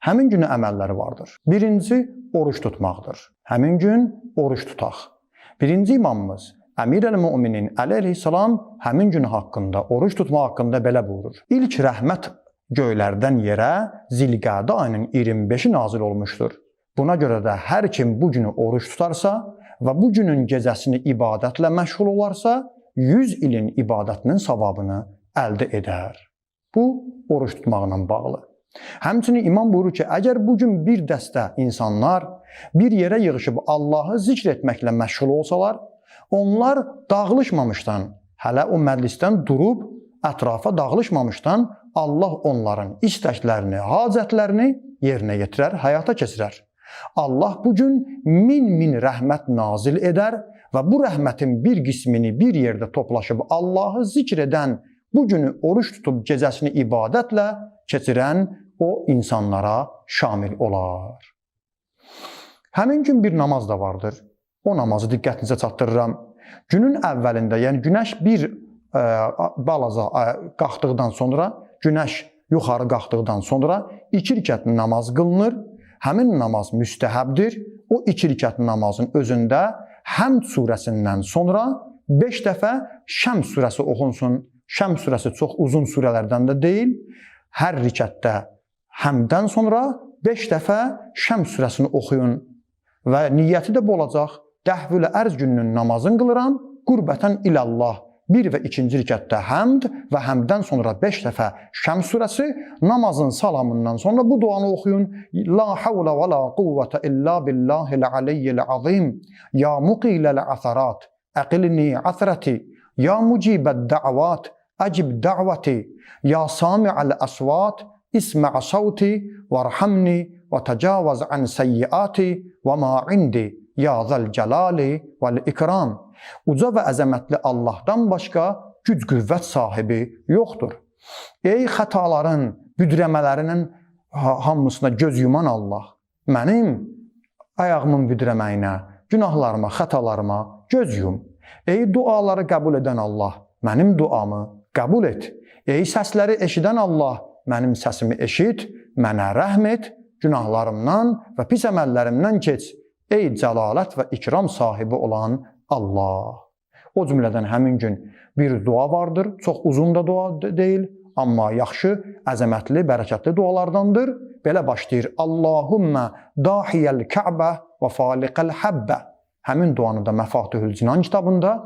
Həmin günün əməlləri vardır. Birinci, oruç tutmaqdır. Həmin gün oruç tutaq. Birinci imamımız Əmir el-Müminin əleyhissalam həmin gün haqqında, oruç tutmaq haqqında belə buyurur. İlk rəhmət göylərdən yerə Zilqədə ayının 25-i nazil olmuşdur. Buna görə də hər kim bu günü oruç tutarsa və bu günün gecəsini ibadətlə məşğul olarsa, 100 ilin ibadətinin savabını əldə edər. Bu, oruç tutmaqla bağlı. Həmçinin imam buyurur ki, əgər bugün bir dəstə insanlar bir yerə yığışıb Allahı zikr etməklə məşğul olsalar, onlar dağılışmamışdan, hələ o məclisdən durub ətrafa dağılışmamışdan Allah onların istəklərini, hacətlərini yerinə yetirər, həyata keçirər. Allah bugün min rəhmət nazil edər və bu rəhmətin bir qismini bir yerdə toplaşıb Allahı zikr edən, bu günü oruç tutub gecəsini ibadətlə keçirən o insanlara şamil olar. Həmin gün bir namaz da vardır. O namazı diqqətinizə çatdırıram. Günün əvvəlində, yəni günəş bir balaca qalxdıqdan sonra, günəş yuxarı qalxdıqdan sonra 2 rükət namaz qılınır. Həmin namaz müstəhəbdir. O 2 rükət namazın özündə Həmd surəsindən sonra 5 dəfə Şəms surəsi oxunsun. Şəms surəsi çox uzun surələrdən də deyil. Hər rükətdə Həmdən sonra 5 dəfə Şəms surəsini oxuyun və niyyəti də bu olacaq. Dəhvül ərz gününün namazını qılıram, qurbətən ilallah. 1 və 2-ci rükətdə həmd və həmdən sonra 5 dəfə Şəms surəsi, namazın salamından sonra bu duanı oxuyun. La havlə və la quvvətə illa billahil aliyyil azim. Ya muqiləl əsərat, əqilni əsrəti. Ya mucibəd də'vat, əcib də'vəti. Ya sami'əl əsvat, ismə' savti, vərhamni və təcavəz ən səyyiati və ma indi. Ya zəl cəlali vəl ikram. Uca və əzəmətli Allahdan başqa güc qüvvət sahibi yoxdur. Ey xətaların, büdrəmələrinin hamısına göz yuman Allah, mənim ayağımın büdrəməyinə, günahlarıma, xətalarıma göz yum. Ey duaları qəbul edən Allah, mənim duamı qəbul et. Ey səsləri eşidən Allah, mənim səsimi eşit, mənə rəhm et, günahlarımdan və pis əməllərimdən keç. Ey cəlalət və ikram sahibi olan Allah. O cümlədən həmin gün bir dua vardır. Çox uzun da dua deyil, amma yaxşı, əzəmətli, bərəkətli dualardandır. Belə başlayır. Allahümmə dahiyəl kə'bə və faliqəl həbbə. Həmin duanı da Məfatihül Cinan kitabında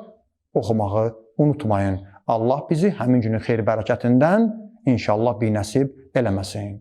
oxumağı unutmayın. Allah bizi həmin günün xeyir bərəkətindən inşallah binəsib eləməsin.